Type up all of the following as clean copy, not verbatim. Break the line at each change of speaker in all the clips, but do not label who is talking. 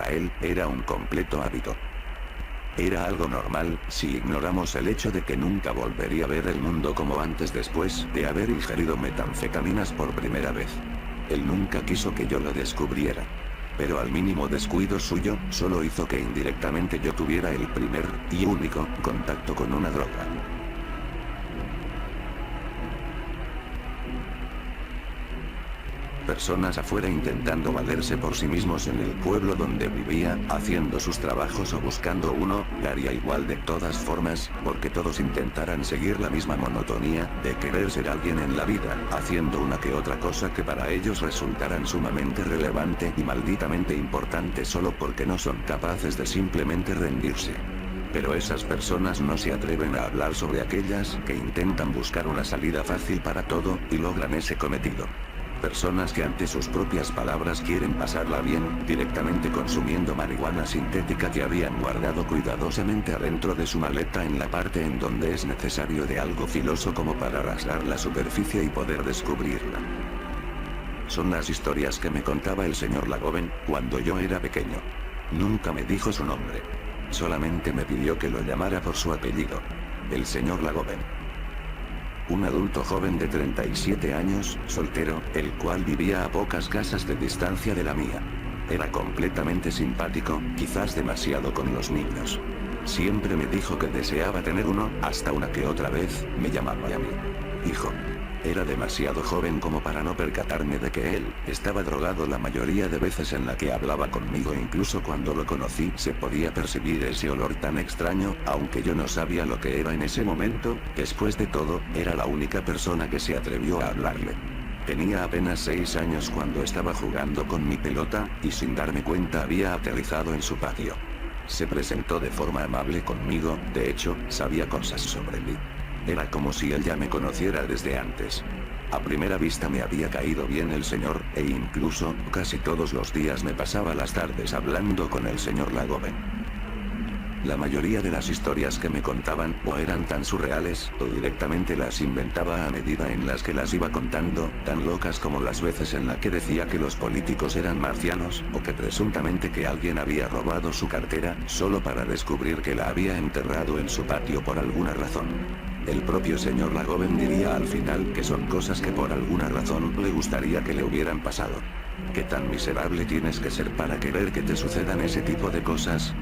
para él, era un completo hábito. Era algo normal, si ignoramos el hecho de que nunca volvería a ver el mundo como antes después de haber ingerido metanfetaminas por primera vez. Él nunca quiso que yo lo descubriera. Pero al mínimo descuido suyo, solo hizo que indirectamente yo tuviera el primer, y único, contacto con una droga. Personas afuera intentando valerse por sí mismos en el pueblo donde vivía, haciendo sus trabajos o buscando uno, haría igual de todas formas, porque todos intentaran seguir la misma monotonía, de querer ser alguien en la vida, haciendo una que otra cosa que para ellos resultaran sumamente relevante y malditamente importante solo porque no son capaces de simplemente rendirse. Pero esas personas no se atreven a hablar sobre aquellas que intentan buscar una salida fácil para todo, y logran ese cometido. Personas que ante sus propias palabras quieren pasarla bien, directamente consumiendo marihuana sintética que habían guardado cuidadosamente adentro de su maleta en la parte en donde es necesario de algo filoso como para rasgar la superficie y poder descubrirla. Son las historias que me contaba el señor Lagoven, cuando yo era pequeño. Nunca me dijo su nombre. Solamente me pidió que lo llamara por su apellido. El señor Lagoven. Un adulto joven de 37 años, soltero, el cual vivía a pocas casas de distancia de la mía. Era completamente simpático, quizás demasiado con los niños. Siempre me dijo que deseaba tener uno, hasta una que otra vez, me llamaba a mí. Hijo. Era demasiado joven como para no percatarme de que él estaba drogado la mayoría de veces en la que hablaba conmigo, incluso cuando lo conocí se podía percibir ese olor tan extraño, aunque yo no sabía lo que era en ese momento. Después de todo, era la única persona que se atrevió a hablarle. Tenía apenas 6 años cuando estaba jugando con mi pelota, y sin darme cuenta había aterrizado en su patio. Se presentó de forma amable conmigo, de hecho, sabía cosas sobre mí. Era como si él ya me conociera desde antes. A primera vista me había caído bien el señor, e incluso, casi todos los días me pasaba las tardes hablando con el señor Lagoven. La mayoría de las historias que me contaban, o eran tan surreales, o directamente las inventaba a medida en las que las iba contando, tan locas como las veces en la que decía que los políticos eran marcianos, o que presuntamente que alguien había robado su cartera, solo para descubrir que la había enterrado en su patio por alguna razón. El propio señor Lagoven diría al final que son cosas que por alguna razón le gustaría que le hubieran pasado. ¿Qué tan miserable tienes que ser para querer que te sucedan ese tipo de cosas?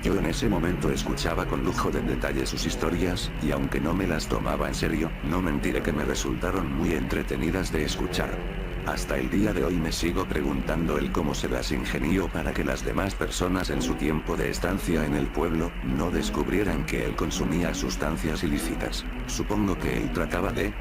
Yo en ese momento escuchaba con lujo de detalle sus historias, y aunque no me las tomaba en serio, no mentiré que me resultaron muy entretenidas de escuchar. Hasta el día de hoy me sigo preguntando el cómo se las ingenió para que las demás personas en su tiempo de estancia en el pueblo, no descubrieran que él consumía sustancias ilícitas. Supongo que él trataba de...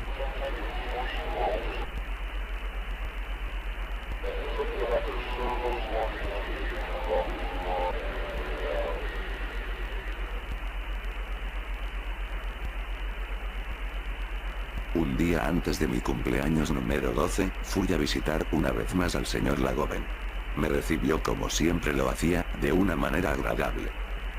Un día antes de mi cumpleaños número 12, fui a visitar una vez más al señor Lagoven. Me recibió como siempre lo hacía, de una manera agradable.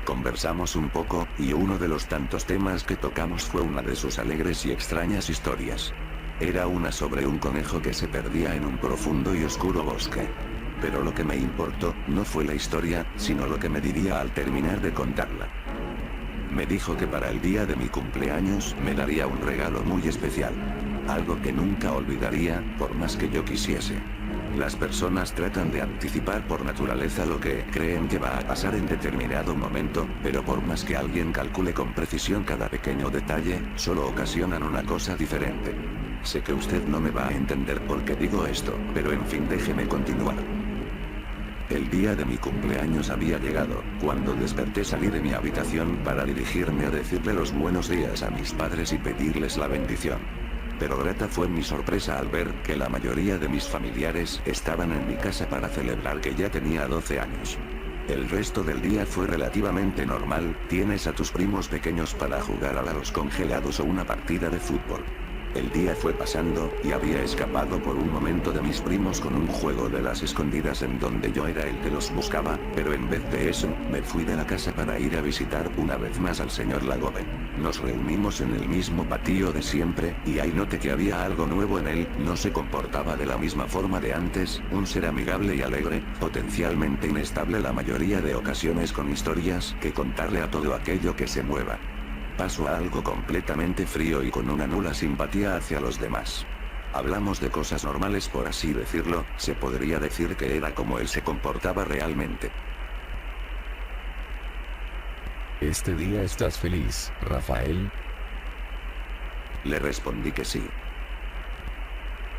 Conversamos un poco, y uno de los tantos temas que tocamos fue una de sus alegres y extrañas historias. Era una sobre un conejo que se perdía en un profundo y oscuro bosque. Pero lo que me importó, no fue la historia, sino lo que me diría al terminar de contarla. Me dijo que para el día de mi cumpleaños me daría un regalo muy especial. Algo que nunca olvidaría, por más que yo quisiese. Las personas tratan de anticipar por naturaleza lo que creen que va a pasar en determinado momento, pero por más que alguien calcule con precisión cada pequeño detalle, solo ocasionan una cosa diferente. Sé que usted no me va a entender por qué digo esto, pero en fin, déjeme continuar. El día de mi cumpleaños había llegado, cuando desperté salí de mi habitación para dirigirme a decirle los buenos días a mis padres y pedirles la bendición. Pero grata fue mi sorpresa al ver que la mayoría de mis familiares estaban en mi casa para celebrar que ya tenía 12 años. El resto del día fue relativamente normal, tienes a tus primos pequeños para jugar a los congelados o una partida de fútbol. El día fue pasando, y había escapado por un momento de mis primos con un juego de las escondidas en donde yo era el que los buscaba, pero en vez de eso, me fui de la casa para ir a visitar una vez más al señor Lagoven. Nos reunimos en el mismo patio de siempre, y ahí noté que había algo nuevo en él, no se comportaba de la misma forma de antes, un ser amigable y alegre, potencialmente inestable la mayoría de ocasiones con historias que contarle a todo aquello que se mueva. Paso a algo completamente frío y con una nula simpatía hacia los demás. Hablamos de cosas normales por así decirlo, se podría decir que era como él se comportaba realmente.
¿Este día estás feliz, Rafael?
Le respondí que sí.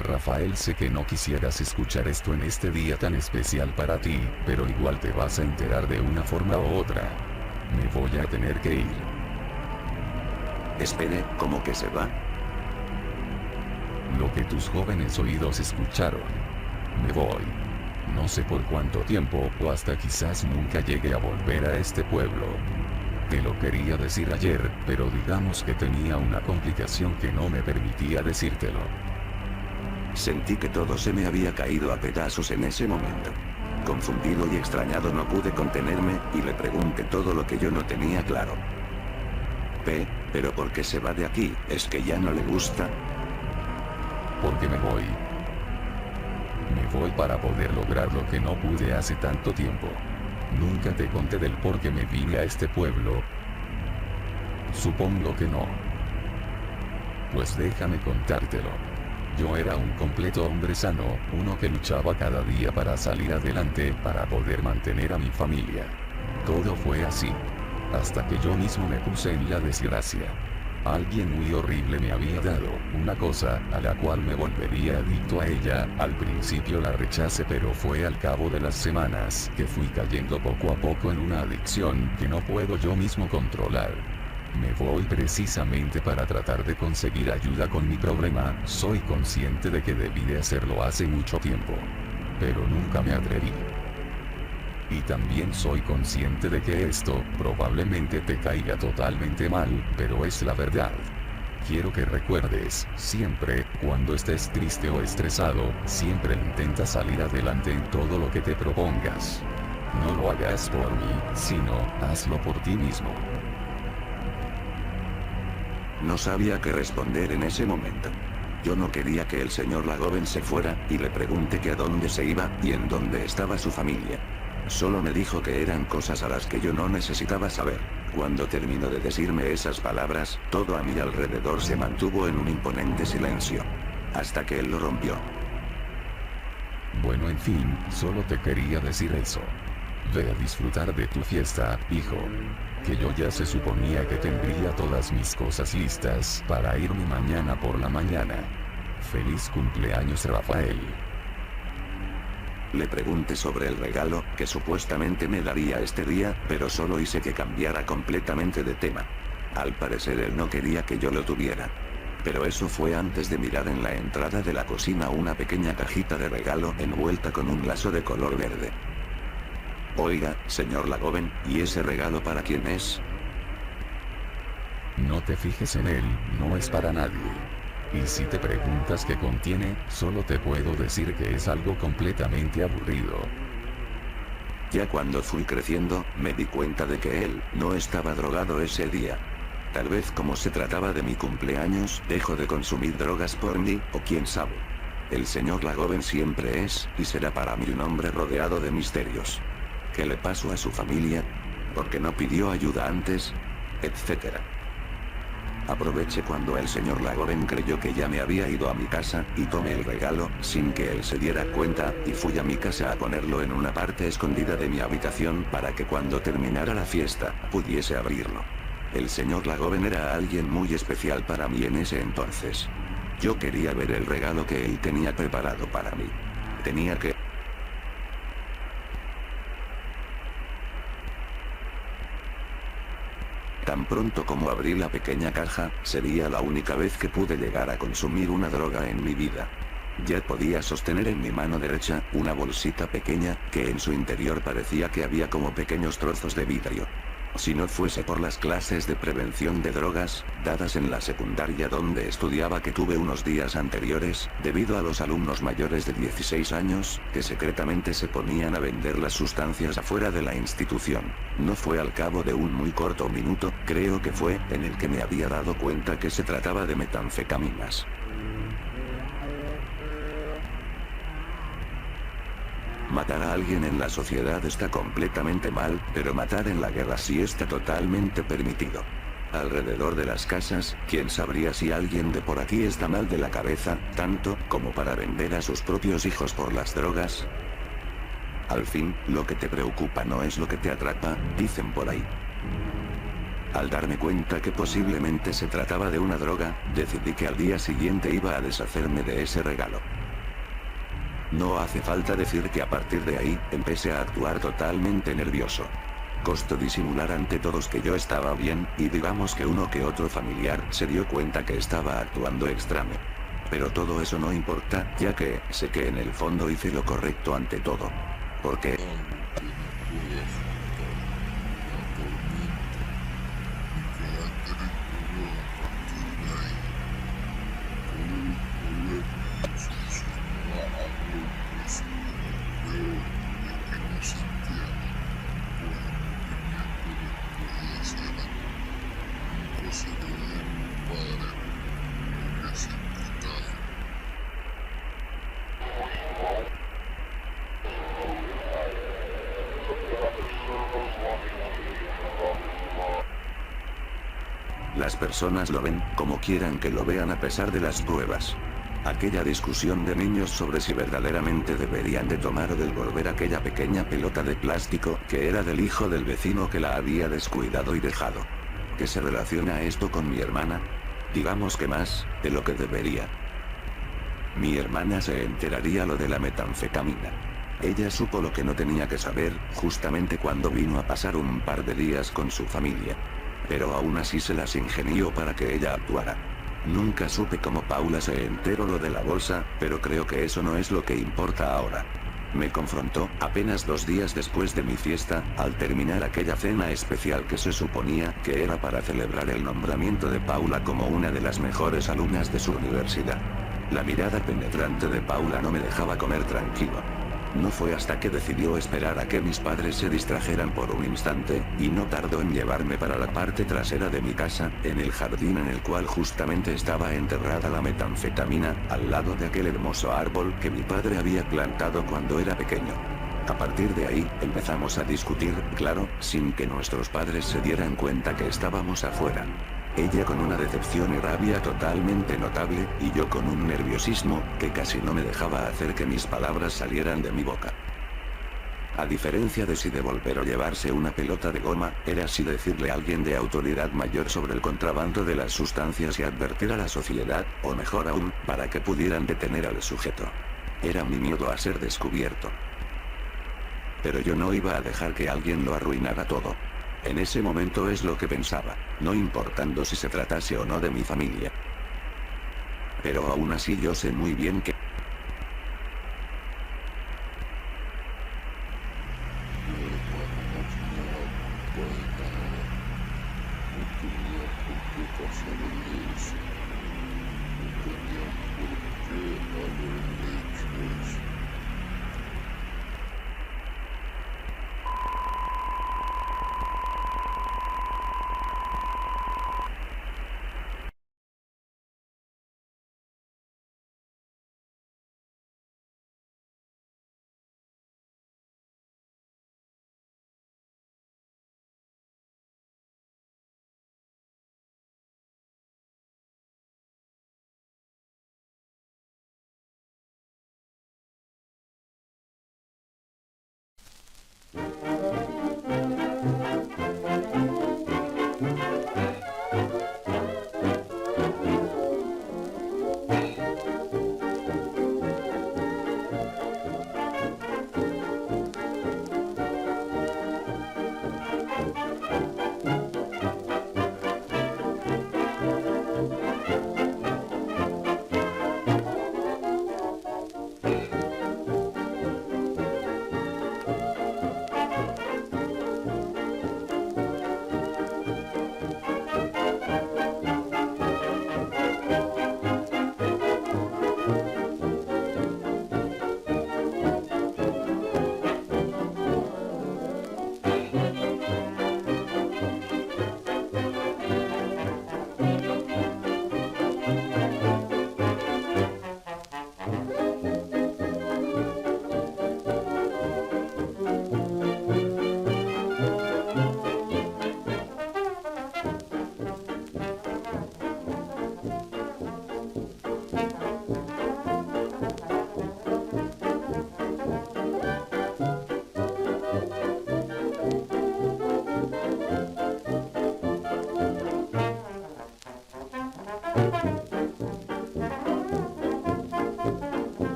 Rafael, sé que no quisieras escuchar esto en este día tan especial para ti, pero igual te vas a enterar de una forma u otra. Me voy a tener que ir.
Espere, ¿cómo que se va?
Lo que tus jóvenes oídos escucharon. Me voy. No sé por cuánto tiempo, o hasta quizás nunca llegue a volver a este pueblo. Te lo quería decir ayer, pero digamos que tenía una complicación que no me permitía decírtelo.
Sentí que todo se me había caído a pedazos en ese momento. Confundido y extrañado no pude contenerme, y le pregunté todo lo que yo no tenía claro. ¿Pero por qué se va de aquí? ¿Es que ya no le gusta?
Porque me voy. Me voy para poder lograr lo que no pude hace tanto tiempo. Nunca te conté del por qué me vine a este pueblo. Supongo que no. Pues déjame contártelo. Yo era un completo hombre sano, uno que luchaba cada día para salir adelante, para poder mantener a mi familia. Todo fue así. Hasta que yo mismo me puse en la desgracia. Alguien muy horrible me había dado una cosa a la cual me volvería adicto a ella. Al principio la rechacé, pero fue al cabo de las semanas que fui cayendo poco a poco en una adicción que no puedo yo mismo controlar. Me voy precisamente para tratar de conseguir ayuda con mi problema. Soy consciente de que debí de hacerlo hace mucho tiempo, pero nunca me atreví. Y también soy consciente de que esto probablemente te caiga totalmente mal, pero es la verdad. Quiero que recuerdes, siempre, cuando estés triste o estresado, siempre intenta salir adelante en todo lo que te propongas. No lo hagas por mí, sino, hazlo por ti mismo.
No sabía qué responder en ese momento. Yo no quería que el señor Lagoven se fuera, y le pregunté que a dónde se iba, y en dónde estaba su familia. Solo me dijo que eran cosas a las que yo no necesitaba saber. Cuando terminó de decirme esas palabras, todo a mi alrededor se mantuvo en un imponente silencio. Hasta que él lo rompió.
Bueno, en fin, solo te quería decir eso. Ve a disfrutar de tu fiesta, hijo. Que yo ya se suponía que tendría todas mis cosas listas para irme mañana por la mañana. Feliz cumpleaños, Rafael.
Le pregunté sobre el regalo que supuestamente me daría este día, pero solo hice que cambiara completamente de tema. Al parecer él no quería que yo lo tuviera. Pero eso fue antes de mirar en la entrada de la cocina una pequeña cajita de regalo envuelta con un lazo de color verde. Oiga, señor Lagoven, ¿y ese regalo para quién es?
No te fijes en él, no es para nadie. Y si te preguntas qué contiene, solo te puedo decir que es algo completamente aburrido.
Ya cuando fui creciendo, me di cuenta de que él no estaba drogado ese día. Tal vez como se trataba de mi cumpleaños, dejo de consumir drogas por mí, o quién sabe. El señor Lagoven siempre es, y será para mí un hombre rodeado de misterios. ¿Qué le pasó a su familia? ¿Por qué no pidió ayuda antes? Etcétera. Aproveché cuando el señor Lagoven creyó que ya me había ido a mi casa, y tomé el regalo, sin que él se diera cuenta, y fui a mi casa a ponerlo en una parte escondida de mi habitación para que cuando terminara la fiesta, pudiese abrirlo. El señor Lagoven era alguien muy especial para mí en ese entonces. Yo quería ver el regalo que él tenía preparado para mí. Tenía que... Tan pronto como abrí la pequeña caja, sería la única vez que pude llegar a consumir una droga en mi vida. Ya podía sostener en mi mano derecha una bolsita pequeña, que en su interior parecía que había como pequeños trozos de vidrio. Si no fuese por las clases de prevención de drogas, dadas en la secundaria donde estudiaba que tuve unos días anteriores, debido a los alumnos mayores de 16 años, que secretamente se ponían a vender las sustancias afuera de la institución. No fue al cabo de un muy corto minuto, creo que fue, en el que me había dado cuenta que se trataba de metanfetaminas. Matar a alguien en la sociedad está completamente mal, pero matar en la guerra sí está totalmente permitido. Alrededor de las casas, ¿quién sabría si alguien de por aquí está mal de la cabeza, tanto como para vender a sus propios hijos por las drogas? Al fin, lo que te preocupa no es lo que te atrapa, dicen por ahí. Al darme cuenta que posiblemente se trataba de una droga, decidí que al día siguiente iba a deshacerme de ese regalo. No hace falta decir que a partir de ahí, empecé a actuar totalmente nervioso. Costó disimular ante todos que yo estaba bien, y digamos que uno que otro familiar se dio cuenta que estaba actuando extraño. Pero todo eso no importa, ya que sé que en el fondo hice lo correcto ante todo. Porque las personas lo ven como quieran que lo vean a pesar de las pruebas. Aquella discusión de niños sobre si verdaderamente deberían de tomar o devolver aquella pequeña pelota de plástico que era del hijo del vecino que la había descuidado y dejado. ¿Qué se relaciona esto con mi hermana? Digamos que más, de lo que debería. Mi hermana se enteraría lo de la metanfetamina. Ella supo lo que no tenía que saber, justamente cuando vino a pasar un par de días con su familia. Pero aún así se las ingenió para que ella actuara. Nunca supe cómo Paula se enteró lo de la bolsa, pero creo que eso no es lo que importa ahora. Me confrontó, apenas 2 días después de mi fiesta, al terminar aquella cena especial que se suponía que era para celebrar el nombramiento de Paula como una de las mejores alumnas de su universidad. La mirada penetrante de Paula no me dejaba comer tranquilo. No fue hasta que decidió esperar a que mis padres se distrajeran por un instante, y no tardó en llevarme para la parte trasera de mi casa, en el jardín en el cual justamente estaba enterrada la metanfetamina, al lado de aquel hermoso árbol que mi padre había plantado cuando era pequeño. A partir de ahí, empezamos a discutir, claro, sin que nuestros padres se dieran cuenta que estábamos afuera. Ella con una decepción y rabia totalmente notable, y yo con un nerviosismo que casi no me dejaba hacer que mis palabras salieran de mi boca. A diferencia de si devolver o llevarse una pelota de goma, era así decirle a alguien de autoridad mayor sobre el contrabando de las sustancias y advertir a la sociedad, o mejor aún, para que pudieran detener al sujeto. Era mi miedo a ser descubierto. Pero yo no iba a dejar que alguien lo arruinara todo. En ese momento es lo que pensaba, no importando si se tratase o no de mi familia. Pero aún así yo sé muy bien que